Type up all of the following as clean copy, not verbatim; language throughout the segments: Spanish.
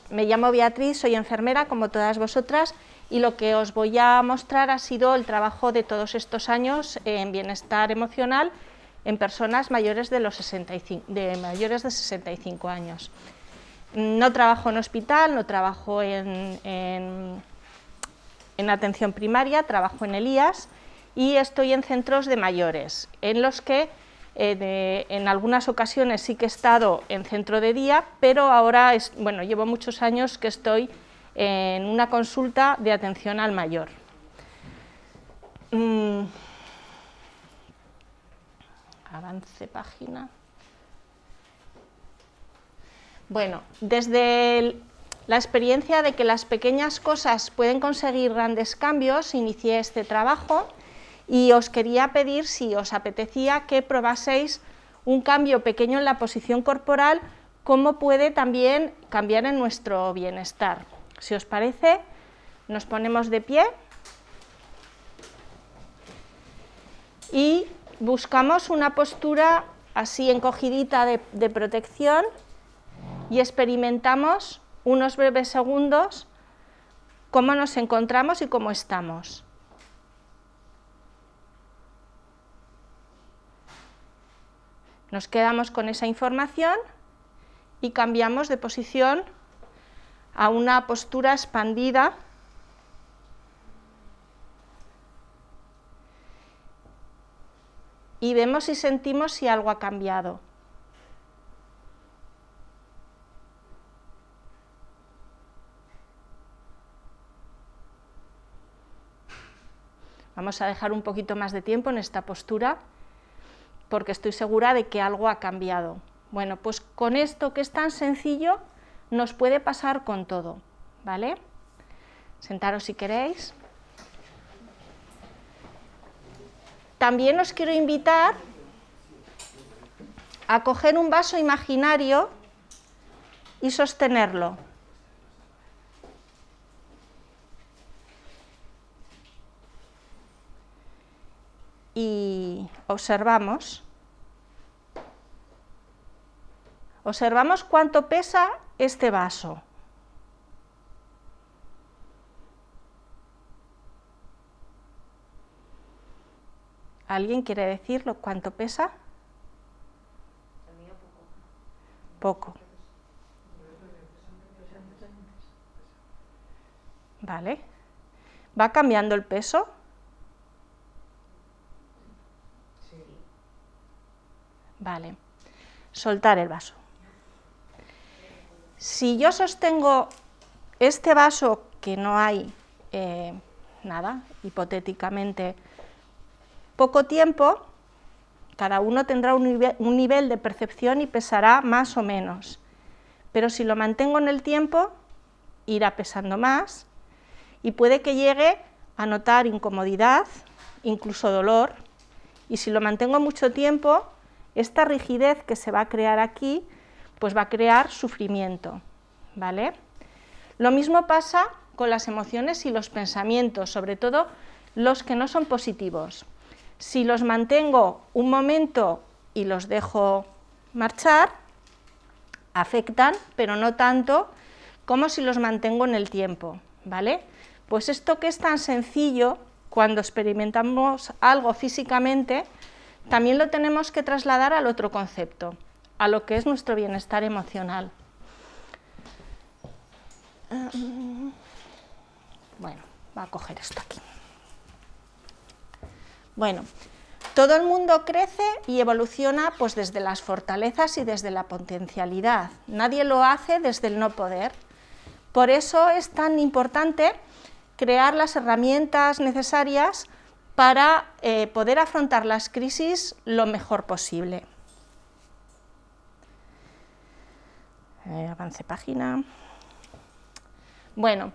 Me llamo Beatriz, soy enfermera como todas vosotras y lo que os voy a mostrar ha sido el trabajo de todos estos años en bienestar emocional en personas mayores de 65 años. No trabajo en hospital, no trabajo en atención primaria, trabajo en el IAS y estoy en centros de mayores, en los que en algunas ocasiones sí que he estado en centro de día, pero ahora, llevo muchos años que estoy en una consulta de atención al mayor. Avance página. Bueno, desde la experiencia de que las pequeñas cosas pueden conseguir grandes cambios, inicié este trabajo. Y os quería pedir si os apetecía que probaseis un cambio pequeño en la posición corporal, cómo puede también cambiar en nuestro bienestar. Si os parece, nos ponemos de pie y buscamos una postura así encogidita de protección y experimentamos unos breves segundos cómo nos encontramos y cómo estamos. Nos quedamos con esa información y cambiamos de posición a una postura expandida y vemos y sentimos si algo ha cambiado. Vamos a dejar un poquito más de tiempo en esta postura, porque estoy segura de que algo ha cambiado. Bueno, pues con esto que es tan sencillo, nos puede pasar con todo, ¿vale? Sentaros si queréis. También os quiero invitar a coger un vaso imaginario y sostenerlo. Y observamos cuánto pesa este vaso. ¿Alguien quiere decirlo cuánto pesa? Poco. Vale. ¿Va cambiando el peso? Vale. Soltar el vaso. Si yo sostengo este vaso, que no hay nada, hipotéticamente, poco tiempo, cada uno tendrá un nivel de percepción y pesará más o menos. Pero si lo mantengo en el tiempo, irá pesando más y puede que llegue a notar incomodidad, incluso dolor. Y si lo mantengo mucho tiempo, esta rigidez que se va a crear aquí, pues va a crear sufrimiento, ¿vale? Lo mismo pasa con las emociones y los pensamientos, sobre todo los que no son positivos. Si los mantengo un momento y los dejo marchar, afectan, pero no tanto como si los mantengo en el tiempo, ¿vale? Pues esto que es tan sencillo, cuando experimentamos algo físicamente, también lo tenemos que trasladar al otro concepto, a lo que es nuestro bienestar emocional. Bueno, voy a coger esto aquí. Bueno, todo el mundo crece y evoluciona pues desde las fortalezas y desde la potencialidad. Nadie lo hace desde el no poder. Por eso es tan importante crear las herramientas necesarias para poder afrontar las crisis lo mejor posible. Avance página. Bueno,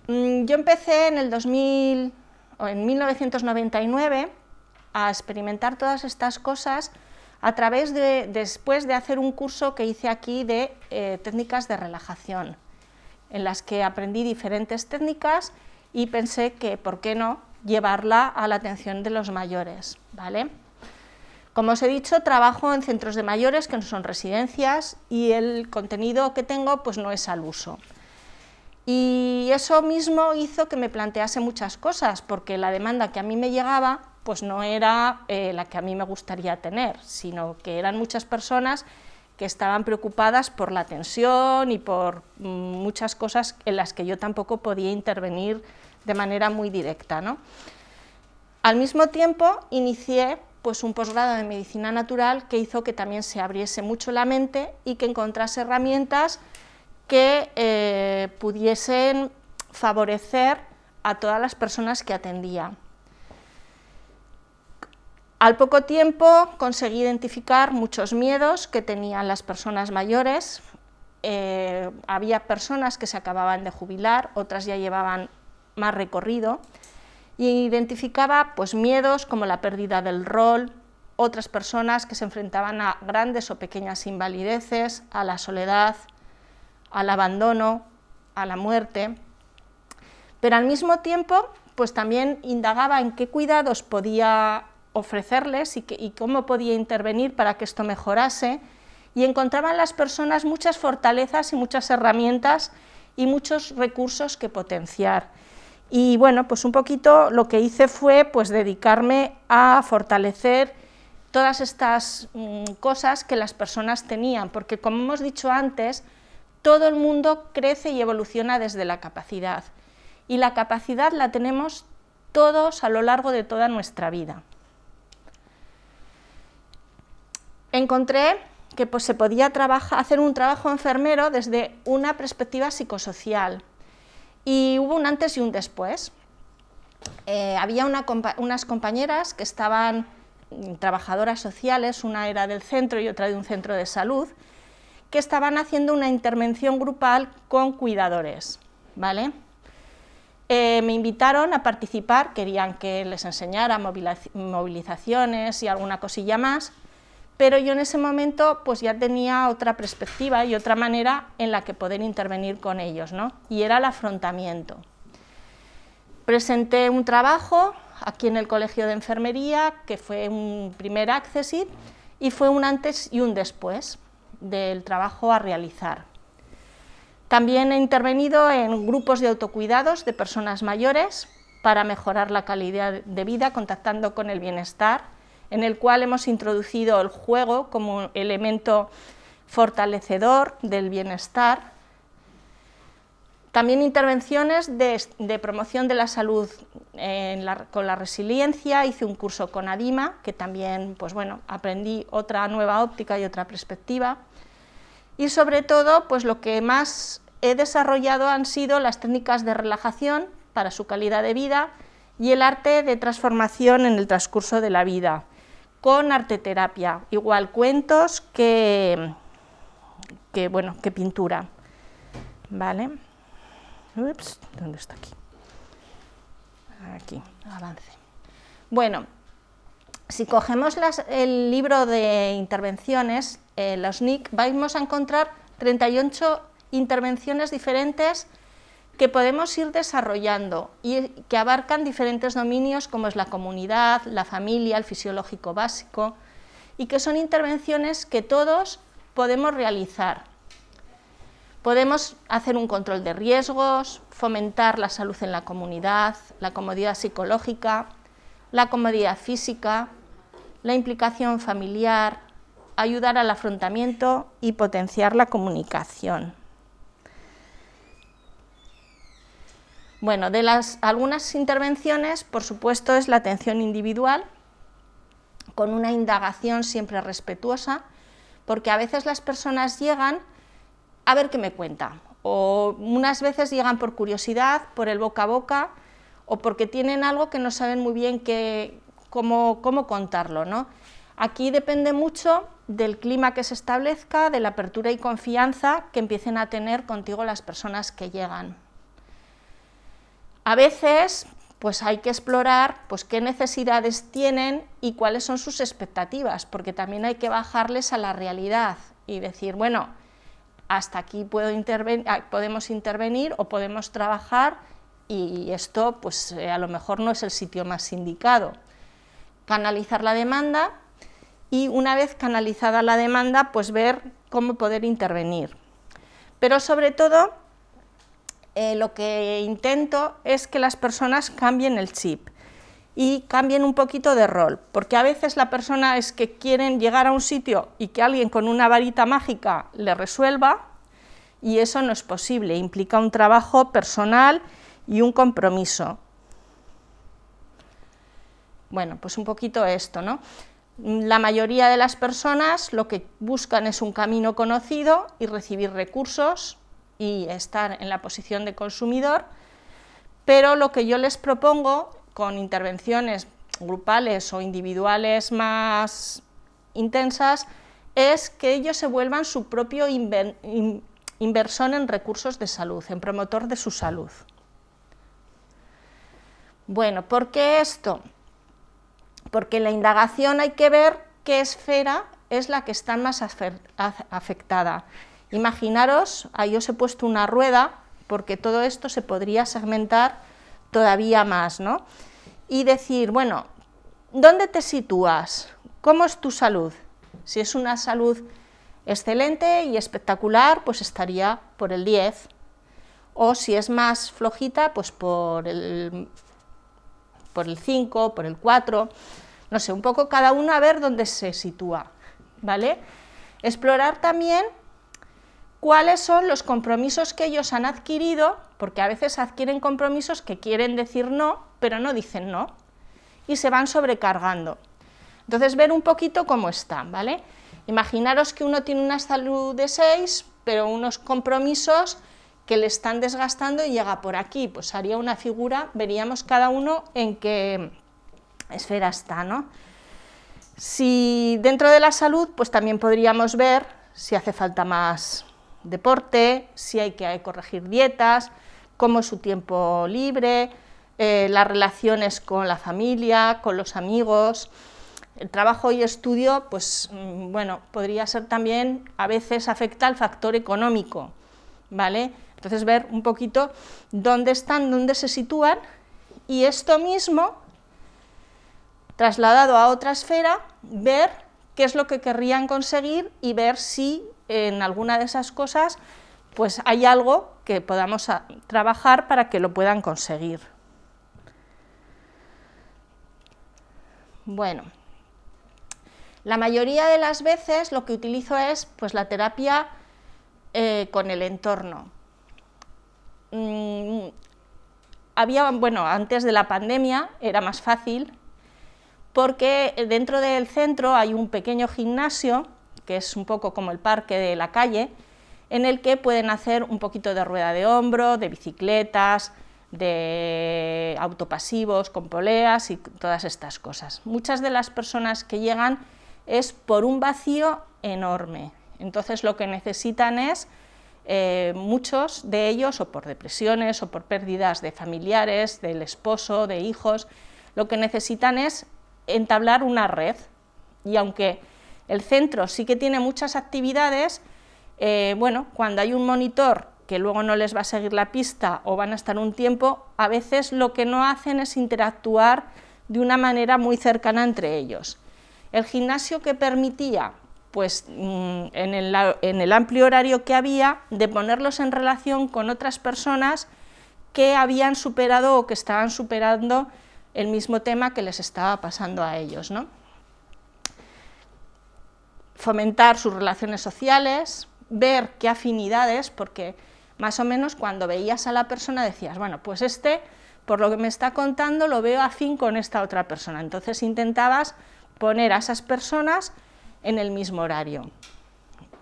yo empecé en 1999 a experimentar todas estas cosas después de hacer un curso que hice aquí de técnicas de relajación, en las que aprendí diferentes técnicas y pensé que, ¿por qué no?, llevarla a la atención de los mayores, ¿vale? Como os he dicho, trabajo en centros de mayores, que no son residencias, y el contenido que tengo pues no es al uso. Y eso mismo hizo que me plantease muchas cosas, porque la demanda que a mí me llegaba pues no era la que a mí me gustaría tener, sino que eran muchas personas que estaban preocupadas por la tensión y por muchas cosas en las que yo tampoco podía intervenir de manera muy directa, ¿no? Al mismo tiempo inicié pues un posgrado de medicina natural que hizo que también se abriese mucho la mente y que encontrase herramientas que pudiesen favorecer a todas las personas que atendía. Al poco tiempo conseguí identificar muchos miedos que tenían las personas mayores. Había personas que se acababan de jubilar, otras ya llevaban más recorrido, y identificaba pues miedos como la pérdida del rol, otras personas que se enfrentaban a grandes o pequeñas invalideces, a la soledad, al abandono, a la muerte, pero al mismo tiempo pues también indagaba en qué cuidados podía ofrecerles y cómo podía intervenir para que esto mejorase, y encontraba en las personas muchas fortalezas y muchas herramientas y muchos recursos que potenciar. Y bueno, pues un poquito lo que hice fue pues dedicarme a fortalecer todas estas cosas que las personas tenían, porque como hemos dicho antes, todo el mundo crece y evoluciona desde la capacidad, y la capacidad la tenemos todos a lo largo de toda nuestra vida. Encontré que pues, se podía hacer un trabajo enfermero desde una perspectiva psicosocial, y hubo un antes y un después. Había unas compañeras que estaban trabajadoras sociales, una era del centro y otra de un centro de salud, que estaban haciendo una intervención grupal con cuidadores, ¿vale? Me invitaron a participar, querían que les enseñara movilizaciones y alguna cosilla más, pero yo en ese momento pues ya tenía otra perspectiva y otra manera en la que poder intervenir con ellos, ¿no? Y era el afrontamiento. Presenté un trabajo aquí en el Colegio de Enfermería, que fue un primer accessit, y fue un antes y un después del trabajo a realizar. También he intervenido en grupos de autocuidados de personas mayores para mejorar la calidad de vida, contactando con el bienestar, en el cual hemos introducido el juego como elemento fortalecedor del bienestar. También intervenciones de promoción de la salud con la resiliencia. Hice un curso con ADIMA, que también pues bueno, aprendí otra nueva óptica y otra perspectiva. Y sobre todo, pues lo que más he desarrollado han sido las técnicas de relajación para su calidad de vida y el arte de transformación en el transcurso de la vida, con arteterapia, igual cuentos que pintura. ¿Vale? Ups, ¿dónde está aquí? Aquí, avance. Bueno, si cogemos el libro de intervenciones, los NIC, vamos a encontrar 38 intervenciones diferentes que podemos ir desarrollando y que abarcan diferentes dominios como es la comunidad, la familia, el fisiológico básico, y que son intervenciones que todos podemos realizar. Podemos hacer un control de riesgos, fomentar la salud en la comunidad, la comodidad psicológica, la comodidad física, la implicación familiar, ayudar al afrontamiento y potenciar la comunicación. Bueno, de algunas intervenciones, por supuesto, es la atención individual, con una indagación siempre respetuosa, porque a veces las personas llegan a ver qué me cuenta, o unas veces llegan por curiosidad, por el boca a boca, o porque tienen algo que no saben muy bien cómo contarlo, ¿no? Aquí depende mucho del clima que se establezca, de la apertura y confianza que empiecen a tener contigo las personas que llegan. A veces pues hay que explorar pues, qué necesidades tienen y cuáles son sus expectativas, porque también hay que bajarles a la realidad y decir, bueno, hasta aquí podemos intervenir o podemos trabajar y esto pues, a lo mejor no es el sitio más indicado. Canalizar la demanda y una vez canalizada la demanda, pues ver cómo poder intervenir. Pero sobre todo, lo que intento es que las personas cambien el chip y cambien un poquito de rol, porque a veces la persona es que quieren llegar a un sitio y que alguien con una varita mágica le resuelva, y eso no es posible, implica un trabajo personal y un compromiso. Bueno, pues un poquito esto, ¿no? La mayoría de las personas lo que buscan es un camino conocido y recibir recursos y estar en la posición de consumidor, pero lo que yo les propongo con intervenciones grupales o individuales más intensas es que ellos se vuelvan su propio inversor en recursos de salud, en promotor de su salud. Bueno, ¿por qué esto? Porque en la indagación hay que ver qué esfera es la que está más afectada. Imaginaros, ahí os he puesto una rueda, porque todo esto se podría segmentar todavía más, ¿no? Y decir, bueno, ¿dónde te sitúas? ¿Cómo es tu salud? Si es una salud excelente y espectacular, pues estaría por el 10, o si es más flojita, pues por el 5, por el 4, no sé, un poco cada uno a ver dónde se sitúa, ¿vale? Explorar también cuáles son los compromisos que ellos han adquirido, porque a veces adquieren compromisos que quieren decir no, pero no dicen no, y se van sobrecargando. Entonces, ver un poquito cómo están, ¿vale? Imaginaros que uno tiene una salud de 6, pero unos compromisos que le están desgastando y llega por aquí, pues haría una figura, veríamos cada uno en qué esfera está, ¿no? Si dentro de la salud, pues también podríamos ver si hace falta más deporte, si hay que corregir dietas, cómo es su tiempo libre, las relaciones con la familia, con los amigos. El trabajo y estudio, pues bueno, podría ser también, a veces afecta al factor económico, ¿vale? Entonces ver un poquito dónde están, dónde se sitúan, y esto mismo, trasladado a otra esfera, ver qué es lo que querrían conseguir y ver si en alguna de esas cosas pues hay algo que podamos trabajar para que lo puedan conseguir. Bueno, la mayoría de las veces lo que utilizo es pues la terapia con el entorno. Antes de la pandemia era más fácil porque dentro del centro hay un pequeño gimnasio, que es un poco como el parque de la calle, en el que pueden hacer un poquito de rueda de hombro, de bicicletas, de autopasivos con poleas y todas estas cosas. Muchas de las personas que llegan es por un vacío enorme, entonces lo que necesitan es, muchos de ellos, o por depresiones o por pérdidas de familiares, del esposo, de hijos, lo que necesitan es entablar una red, y aunque el centro sí que tiene muchas actividades, cuando hay un monitor que luego no les va a seguir la pista o van a estar un tiempo, a veces lo que no hacen es interactuar de una manera muy cercana entre ellos. El gimnasio que permitía, pues en el amplio horario que había, de ponerlos en relación con otras personas que habían superado o que estaban superando el mismo tema que les estaba pasando a ellos, ¿no? Fomentar sus relaciones sociales, ver qué afinidades, porque más o menos cuando veías a la persona decías, bueno, pues por lo que me está contando, lo veo afín con esta otra persona. Entonces intentabas poner a esas personas en el mismo horario,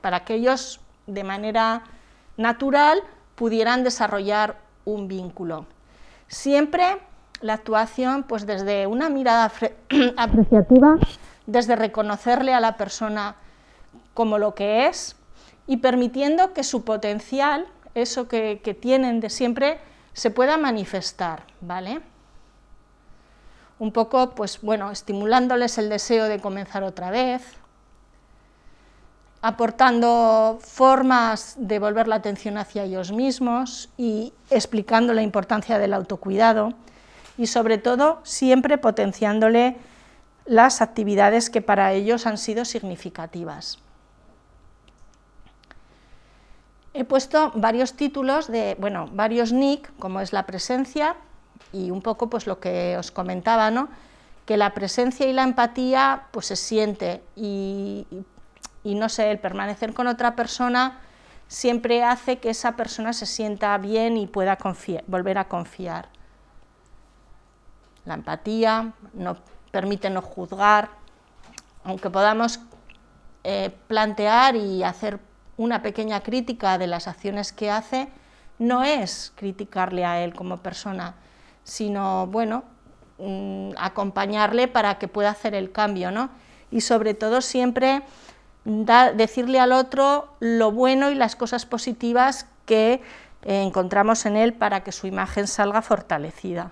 para que ellos de manera natural pudieran desarrollar un vínculo. Siempre la actuación, pues desde una mirada apreciativa, desde reconocerle a la persona como lo que es y permitiendo que su potencial, eso que tienen de siempre, se pueda manifestar, ¿vale? un poco, pues bueno, estimulándoles el deseo de comenzar otra vez, aportando formas de volver la atención hacia ellos mismos y explicando la importancia del autocuidado y sobre todo siempre potenciándole las actividades que para ellos han sido significativas. He puesto varios títulos de, bueno, varios NIC, como es la presencia y un poco pues lo que os comentaba, ¿no? Que la presencia y la empatía pues se siente y no sé, el permanecer con otra persona siempre hace que esa persona se sienta bien y pueda volver a confiar. La empatía no permite no juzgar, aunque podamos plantear y hacer una pequeña crítica de las acciones que hace, no es criticarle a él como persona, sino, bueno, acompañarle para que pueda hacer el cambio, ¿no? Y sobre todo siempre decirle al otro lo bueno y las cosas positivas que encontramos en él para que su imagen salga fortalecida.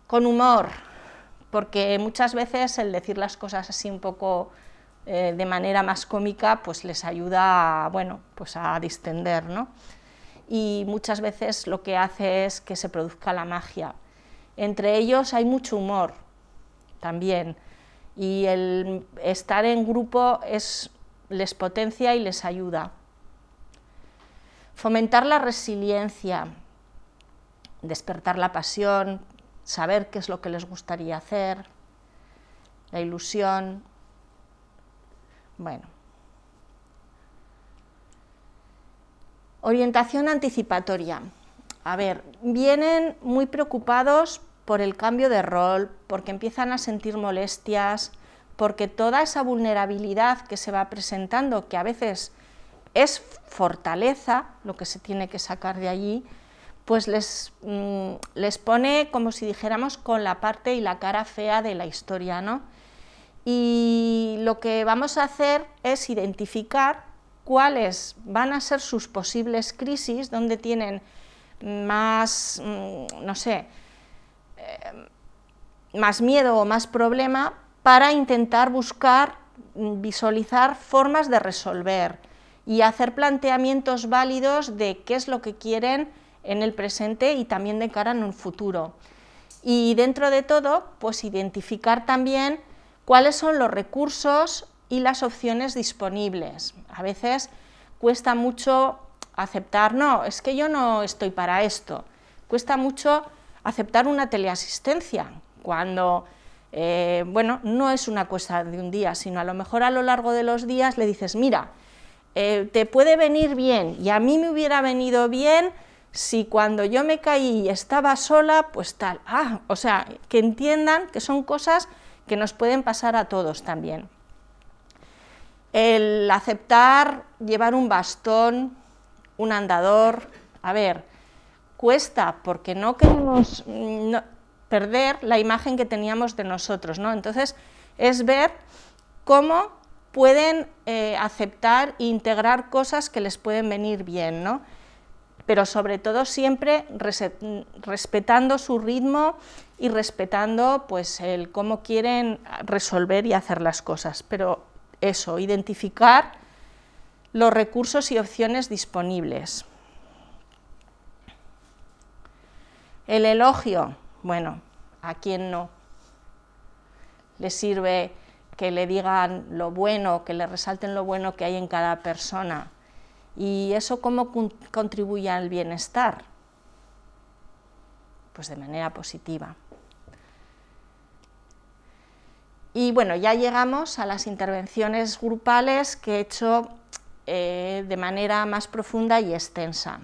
Con humor, porque muchas veces el decir las cosas así un poco de manera más cómica pues les ayuda a, bueno, pues a distender, ¿no? Y muchas veces lo que hace es que se produzca la magia. Entre ellos hay mucho humor también, y el estar en grupo les potencia y les ayuda. Fomentar la resiliencia, despertar la pasión, saber qué es lo que les gustaría hacer, la ilusión, bueno. Orientación anticipatoria. A ver, vienen muy preocupados por el cambio de rol, porque empiezan a sentir molestias, porque toda esa vulnerabilidad que se va presentando, que a veces es fortaleza, lo que se tiene que sacar de allí, pues les pone, como si dijéramos, con la parte y la cara fea de la historia, ¿no? Y lo que vamos a hacer es identificar cuáles van a ser sus posibles crisis, donde tienen más, no sé, más miedo o más problema, para intentar buscar, visualizar formas de resolver y hacer planteamientos válidos de qué es lo que quieren en el presente y también de cara en un futuro. Y dentro de todo, pues identificar también cuáles son los recursos y las opciones disponibles. A veces cuesta mucho aceptar, no, es que yo no estoy para esto. Cuesta mucho aceptar una teleasistencia, cuando, bueno, no es una cosa de un día, sino a lo mejor a lo largo de los días le dices, mira, te puede venir bien, y a mí me hubiera venido bien si cuando yo me caí y estaba sola, pues tal. O sea, que entiendan que son cosas que nos pueden pasar a todos también. El aceptar llevar un bastón, un andador, a ver, cuesta porque no queremos perder la imagen que teníamos de nosotros, ¿no? Entonces, es ver cómo pueden aceptar e integrar cosas que les pueden venir bien, ¿no? Pero sobre todo siempre respetando su ritmo y respetando pues el cómo quieren resolver y hacer las cosas. Pero eso, identificar los recursos y opciones disponibles. El elogio, bueno, ¿a quién no le sirve que le digan lo bueno, que le resalten lo bueno que hay en cada persona? ¿Y eso cómo contribuye al bienestar? Pues de manera positiva. Y bueno, ya llegamos a las intervenciones grupales que he hecho de manera más profunda y extensa.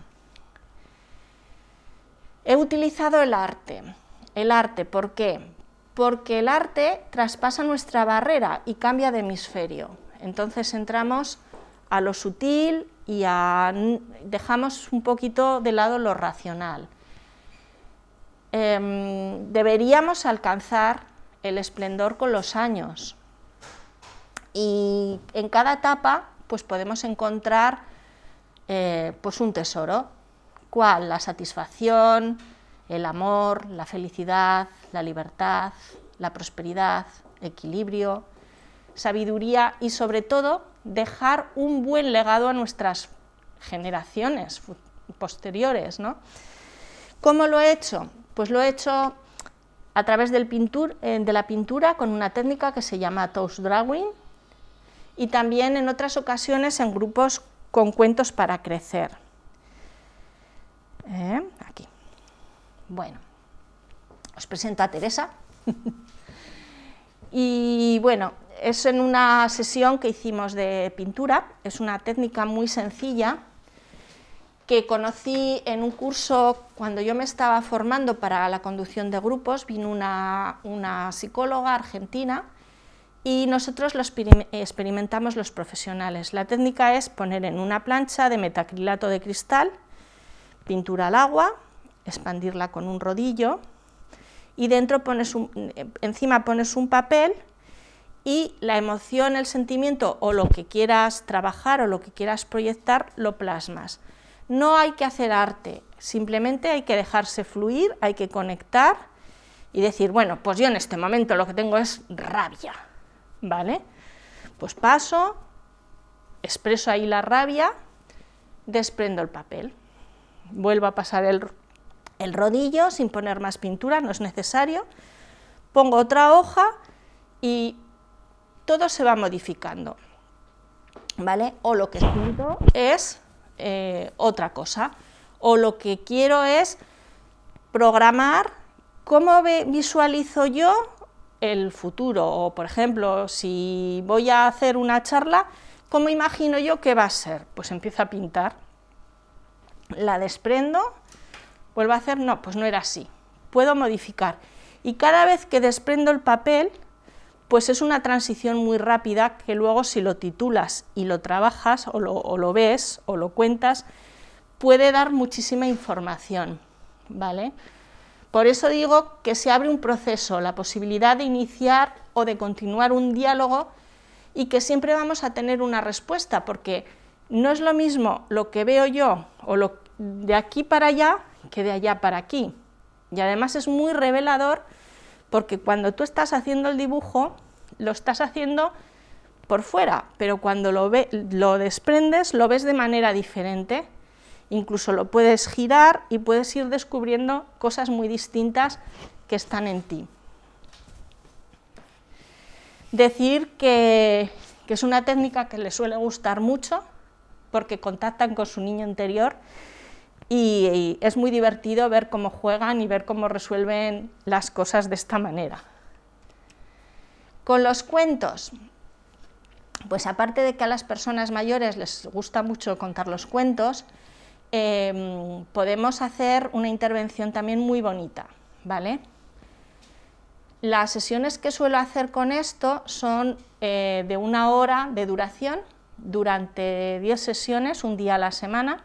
He utilizado el arte. El arte, ¿por qué? Porque el arte traspasa nuestra barrera y cambia de hemisferio. Entonces entramos a lo sutil y dejamos un poquito de lado lo racional. Deberíamos alcanzar el esplendor con los años, y en cada etapa pues podemos encontrar pues un tesoro. ¿Cuál? La satisfacción, el amor, la felicidad, la libertad, la prosperidad, equilibrio, sabiduría y sobre todo dejar un buen legado a nuestras generaciones posteriores, ¿no? ¿Cómo lo he hecho? Pues lo he hecho a través de la pintura con una técnica que se llama Touch Drawing y también en otras ocasiones en grupos con cuentos para crecer. Aquí. Bueno, os presento a Teresa. Y bueno, es en una sesión que hicimos de pintura, es una técnica muy sencilla que conocí en un curso cuando yo me estaba formando para la conducción de grupos. Vino una psicóloga argentina y nosotros lo experimentamos los profesionales. La técnica es poner en una plancha de metacrilato de cristal pintura al agua, expandirla con un rodillo y dentro encima pones un papel y la emoción, el sentimiento o lo que quieras trabajar o lo que quieras proyectar lo plasmas. No hay que hacer arte, simplemente hay que dejarse fluir, hay que conectar y decir, bueno, pues yo en este momento lo que tengo es rabia, ¿vale? Pues paso, expreso ahí la rabia, desprendo el papel, vuelvo a pasar el rodillo sin poner más pintura, no es necesario, pongo otra hoja y todo se va modificando, ¿vale? O lo que siento es otra cosa, o lo que quiero es programar cómo visualizo yo el futuro, o por ejemplo, si voy a hacer una charla, ¿cómo imagino yo que va a ser? Pues empiezo a pintar, la desprendo, vuelvo a hacer, no, pues no era así, puedo modificar, y cada vez que desprendo el papel, pues es una transición muy rápida que luego si lo titulas y lo trabajas o lo ves o lo cuentas, puede dar muchísima información, ¿vale? Por eso digo que se abre un proceso, la posibilidad de iniciar o de continuar un diálogo y que siempre vamos a tener una respuesta, porque no es lo mismo lo que veo yo o lo de aquí para allá que de allá para aquí. Y además es muy revelador porque cuando tú estás haciendo el dibujo, lo estás haciendo por fuera, pero cuando lo desprendes, lo ves de manera diferente, incluso lo puedes girar y puedes ir descubriendo cosas muy distintas que están en ti. Decir que es una técnica que les suele gustar mucho, porque contactan con su niño interior, y es muy divertido ver cómo juegan y ver cómo resuelven las cosas de esta manera. Con los cuentos, pues aparte de que a las personas mayores les gusta mucho contar los cuentos, podemos hacer una intervención también muy bonita, ¿vale? Las sesiones que suelo hacer con esto son de 1 hora de duración, durante 10 sesiones, un día a la semana,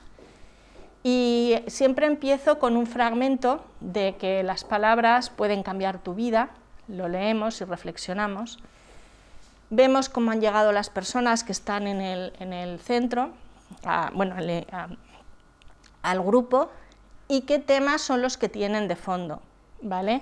y siempre empiezo con un fragmento de que las palabras pueden cambiar tu vida, lo leemos y reflexionamos, vemos cómo han llegado las personas que están en el centro, al grupo, y qué temas son los que tienen de fondo, ¿vale?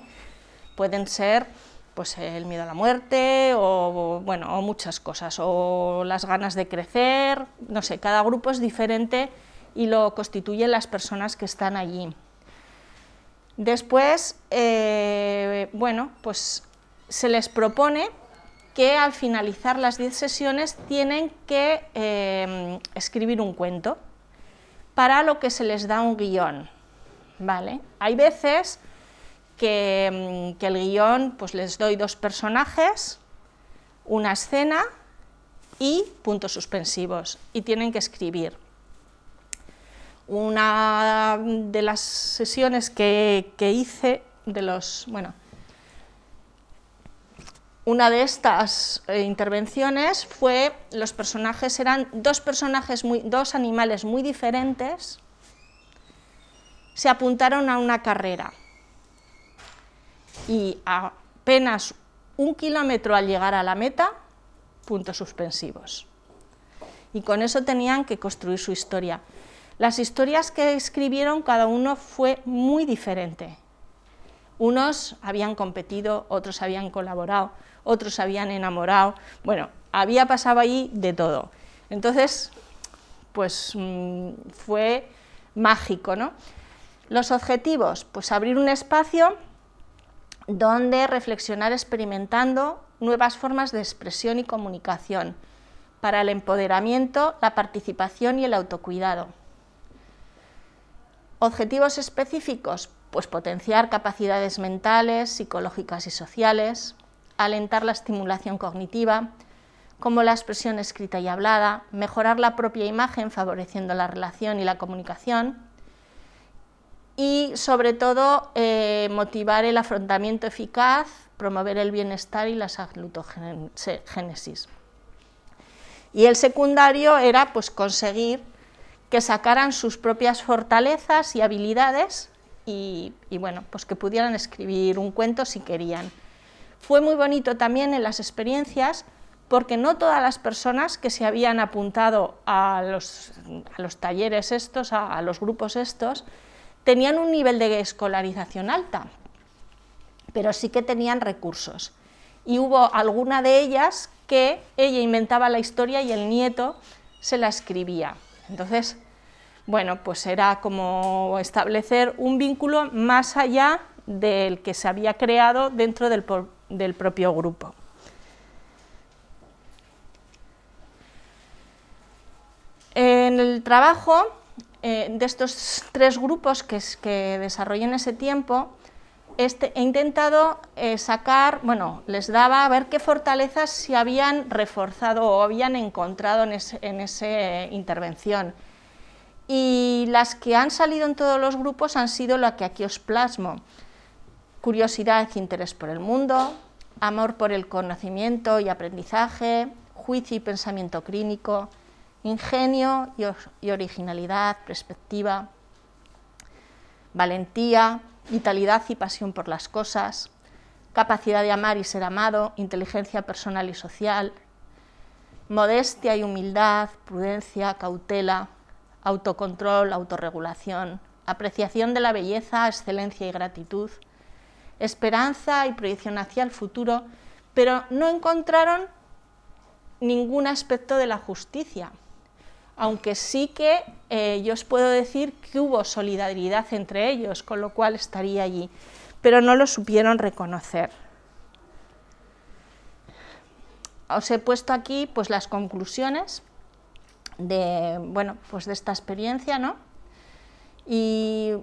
Pueden ser pues, el miedo a la muerte o muchas cosas, o las ganas de crecer, no sé, cada grupo es diferente y lo constituyen las personas que están allí. Después, pues se les propone que al finalizar las 10 sesiones tienen que escribir un cuento, para lo que se les da un guión, ¿vale? Hay veces que el guión, pues les doy 2 personajes, una escena y puntos suspensivos, y tienen que escribir. Una de las sesiones que hice, una de estas intervenciones fue, los personajes eran dos animales muy diferentes, se apuntaron a una carrera y apenas 1 kilómetro al llegar a la meta, puntos suspensivos. Y con eso tenían que construir su historia. Las historias que escribieron, cada uno fue muy diferente, Unos habían competido, otros habían colaborado, otros se habían enamorado, bueno, había pasado allí de todo. Entonces, pues fue mágico, ¿no? Los objetivos, pues abrir un espacio donde reflexionar experimentando nuevas formas de expresión y comunicación para el empoderamiento, la participación y el autocuidado. Objetivos específicos, pues potenciar capacidades mentales, psicológicas y sociales, alentar la estimulación cognitiva, como la expresión escrita y hablada, mejorar la propia imagen favoreciendo la relación y la comunicación y, sobre todo, motivar el afrontamiento eficaz, promover el bienestar y la salutogénesis. Y el secundario era pues, conseguir que sacaran sus propias fortalezas y habilidades y bueno, pues que pudieran escribir un cuento si querían. Fue muy bonito también en las experiencias porque no todas las personas que se habían apuntado a los talleres estos, a los grupos estos, tenían un nivel de escolarización alta, pero sí que tenían recursos. Y hubo alguna de ellas que ella inventaba la historia y el nieto se la escribía. Entonces, bueno, pues era como establecer un vínculo más allá del que se había creado dentro del propio grupo. En el trabajo de estos 3 grupos que desarrollé en ese tiempo, he intentado sacar, bueno, les daba a ver qué fortalezas se habían reforzado o habían encontrado en esa intervención. Y las que han salido en todos los grupos han sido las que aquí os plasmo. Curiosidad e interés por el mundo, amor por el conocimiento y aprendizaje, juicio y pensamiento clínico, ingenio y originalidad, perspectiva, valentía, vitalidad y pasión por las cosas, capacidad de amar y ser amado, inteligencia personal y social, modestia y humildad, prudencia, cautela, autocontrol, autorregulación, apreciación de la belleza, excelencia y gratitud, esperanza y proyección hacia el futuro, pero no encontraron ningún aspecto de la justicia, aunque sí que yo os puedo decir que hubo solidaridad entre ellos, con lo cual estaría allí, pero no lo supieron reconocer. Os he puesto aquí pues, las conclusiones de, bueno, pues de esta experiencia, ¿no? Y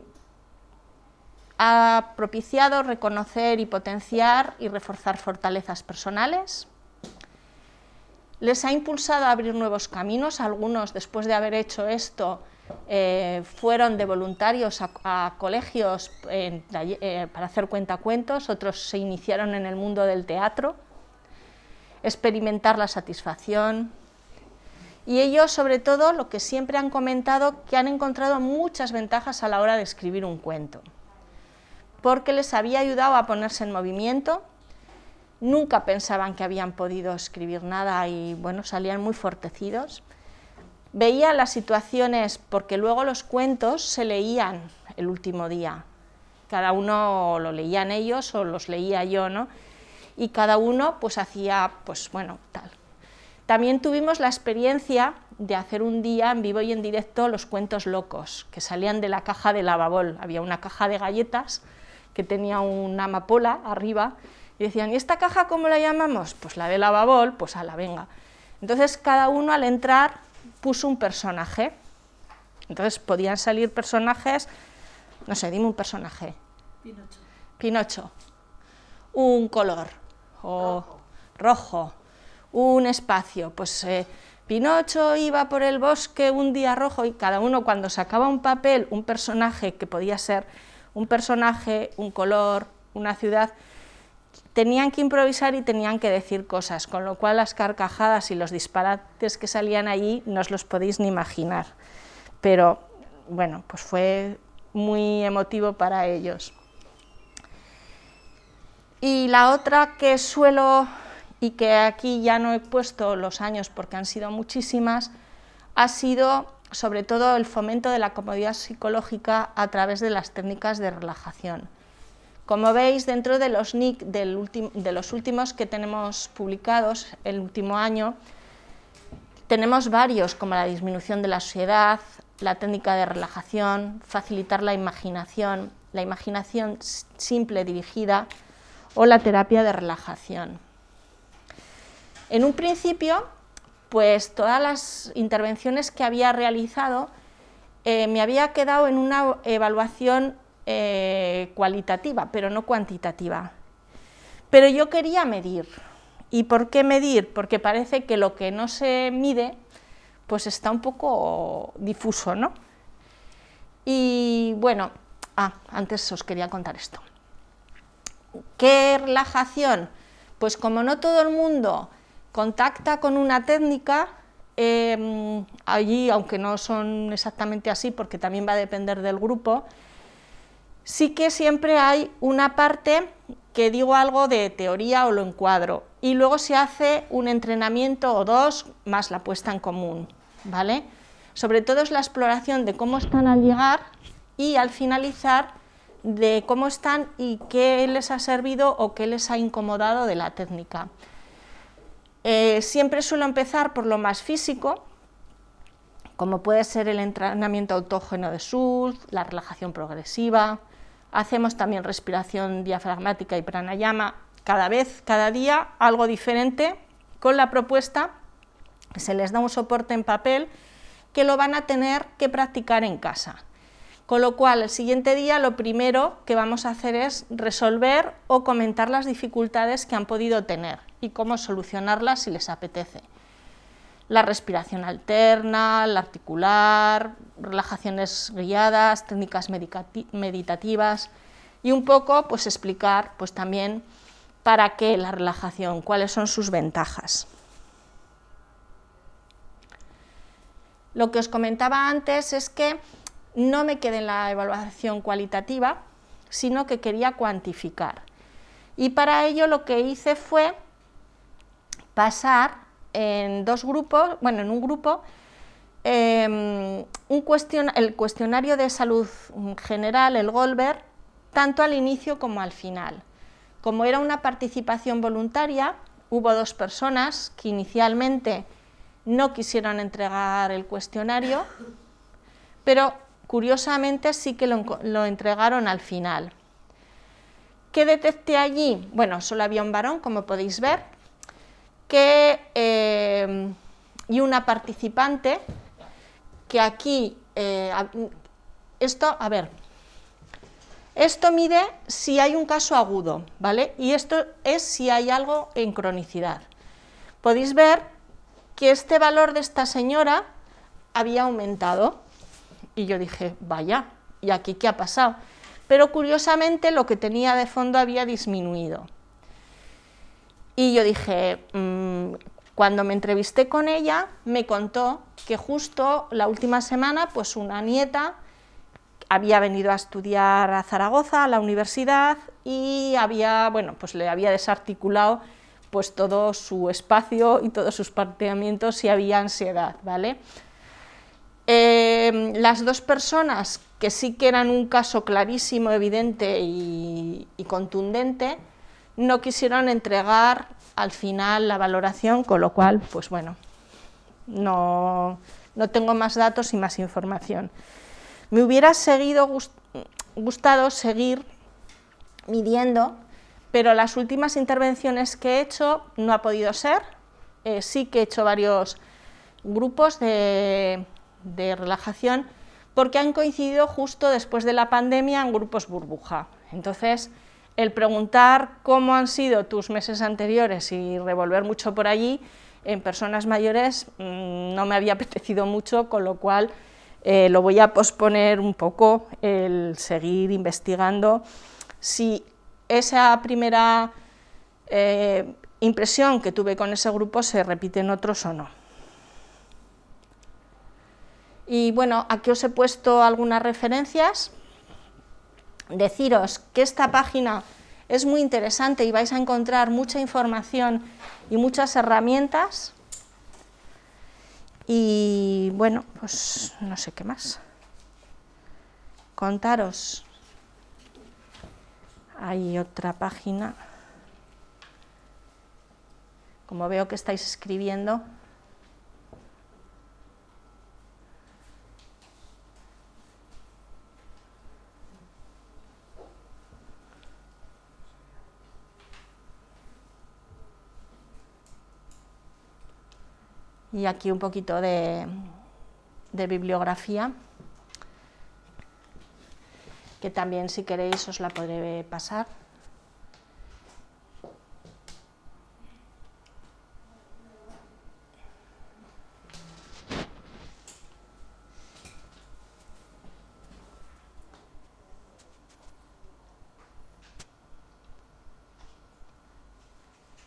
ha propiciado reconocer y potenciar y reforzar fortalezas personales. Les ha impulsado a abrir nuevos caminos. Algunos, después de haber hecho esto, fueron de voluntarios a colegios para hacer cuentacuentos, otros se iniciaron en el mundo del teatro, experimentar la satisfacción. Y ellos, sobre todo, lo que siempre han comentado, que han encontrado muchas ventajas a la hora de escribir un cuento, porque les había ayudado a ponerse en movimiento. Nunca pensaban que habían podido escribir nada y bueno, salían muy fortalecidos. Veían las situaciones, porque luego los cuentos se leían el último día. Cada uno lo leían ellos o los leía yo, ¿no? Y cada uno pues hacía, pues bueno, tal. También tuvimos la experiencia de hacer un día en vivo y en directo los cuentos locos, que salían de la caja de Lavabol. Había una caja de galletas que tenía una amapola arriba, y decían, ¿y esta caja cómo la llamamos? Pues la de Lavabol, pues a la venga. Entonces cada uno al entrar puso un personaje. Entonces podían salir personajes, no sé, dime un personaje. Pinocho. Pinocho. Un color, o rojo. Un espacio, pues Pinocho iba por el bosque un día rojo, y cada uno cuando sacaba un papel, un personaje que podía ser un personaje, un color, una ciudad, tenían que improvisar y tenían que decir cosas, con lo cual las carcajadas y los disparates que salían allí no os los podéis ni imaginar. Pero bueno, pues fue muy emotivo para ellos. Y la otra que suelo, y que aquí ya no he puesto los años porque han sido muchísimas, ha sido sobre todo el fomento de la comodidad psicológica a través de las técnicas de relajación. Como veis, dentro de los NIC de los últimos que tenemos publicados el último año, tenemos varios, como la disminución de la ansiedad, la técnica de relajación, facilitar la imaginación simple dirigida o la terapia de relajación. En un principio, pues todas las intervenciones que había realizado me había quedado en una evaluación cualitativa, pero no cuantitativa. Pero yo quería medir. ¿Y por qué medir? Porque parece que lo que no se mide pues está un poco difuso, ¿no? Y bueno, antes os quería contar esto. ¿Qué relajación? Pues como no todo el mundo contacta con una técnica, allí, aunque no son exactamente así, porque también va a depender del grupo, sí que siempre hay una parte que digo algo de teoría o lo encuadro, y luego se hace un entrenamiento o dos más la puesta en común, ¿vale? Sobre todo es la exploración de cómo están al llegar y al finalizar de cómo están y qué les ha servido o qué les ha incomodado de la técnica. Siempre suelo empezar por lo más físico, como puede ser el entrenamiento autógeno de Schultz, la relajación progresiva. Hacemos también respiración diafragmática y pranayama, cada día algo diferente, con la propuesta, se les da un soporte en papel que lo van a tener que practicar en casa. Con lo cual, el siguiente día lo primero que vamos a hacer es resolver o comentar las dificultades que han podido tener y cómo solucionarlas si les apetece. La respiración alterna, la articular, relajaciones guiadas, técnicas meditativas y un poco pues explicar pues también para qué la relajación, cuáles son sus ventajas. Lo que os comentaba antes es que no me quedé en la evaluación cualitativa, sino que quería cuantificar. Y para ello lo que hice fue pasar en dos grupos, bueno, en un grupo, el cuestionario de salud general, el Goldberg, tanto al inicio como al final. Como era una participación voluntaria, hubo dos personas que inicialmente no quisieron entregar el cuestionario, pero curiosamente sí que lo entregaron al final. ¿Qué detecté allí? Bueno, solo había un varón, como podéis ver, y una participante, que aquí, esto mide si hay un caso agudo, ¿vale? Y esto es si hay algo en cronicidad. Podéis ver que este valor de esta señora había aumentado, y yo dije, vaya, ¿y aquí qué ha pasado? Pero curiosamente lo que tenía de fondo había disminuido. Y yo dije, cuando me entrevisté con ella, me contó que justo la última semana, pues una nieta había venido a estudiar a Zaragoza, a la universidad, y le había desarticulado pues todo su espacio y todos sus planteamientos si había ansiedad, ¿vale? Las dos personas que sí que eran un caso clarísimo, evidente y contundente, no quisieron entregar al final la valoración, con lo cual, pues bueno, no tengo más datos y más información. Me hubiera gustado seguir midiendo, pero las últimas intervenciones que he hecho no ha podido ser. Sí que he hecho varios grupos de relajación, porque han coincidido justo después de la pandemia en grupos burbuja. Entonces, el preguntar cómo han sido tus meses anteriores y revolver mucho por allí, en personas mayores no me había apetecido mucho, con lo cual lo voy a posponer un poco, el seguir investigando si esa primera impresión que tuve con ese grupo se repite en otros o no. Y bueno, aquí os he puesto algunas referencias. Deciros que esta página es muy interesante y vais a encontrar mucha información y muchas herramientas. Y bueno, pues no sé qué más contaros. hay otra página. Como veo que estáis escribiendo, y aquí un poquito de bibliografía, que también si queréis os la podré pasar.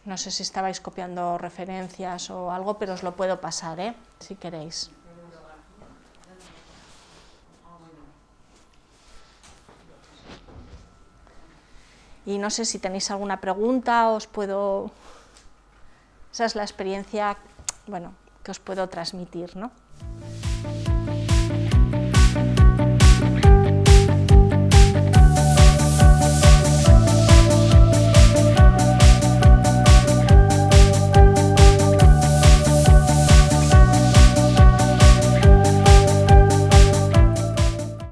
No sé si estabais copiando referencias o algo, pero os lo puedo pasar, si queréis. Y no sé si tenéis alguna pregunta, os puedo... Esa es la experiencia, bueno, que os puedo transmitir, ¿no?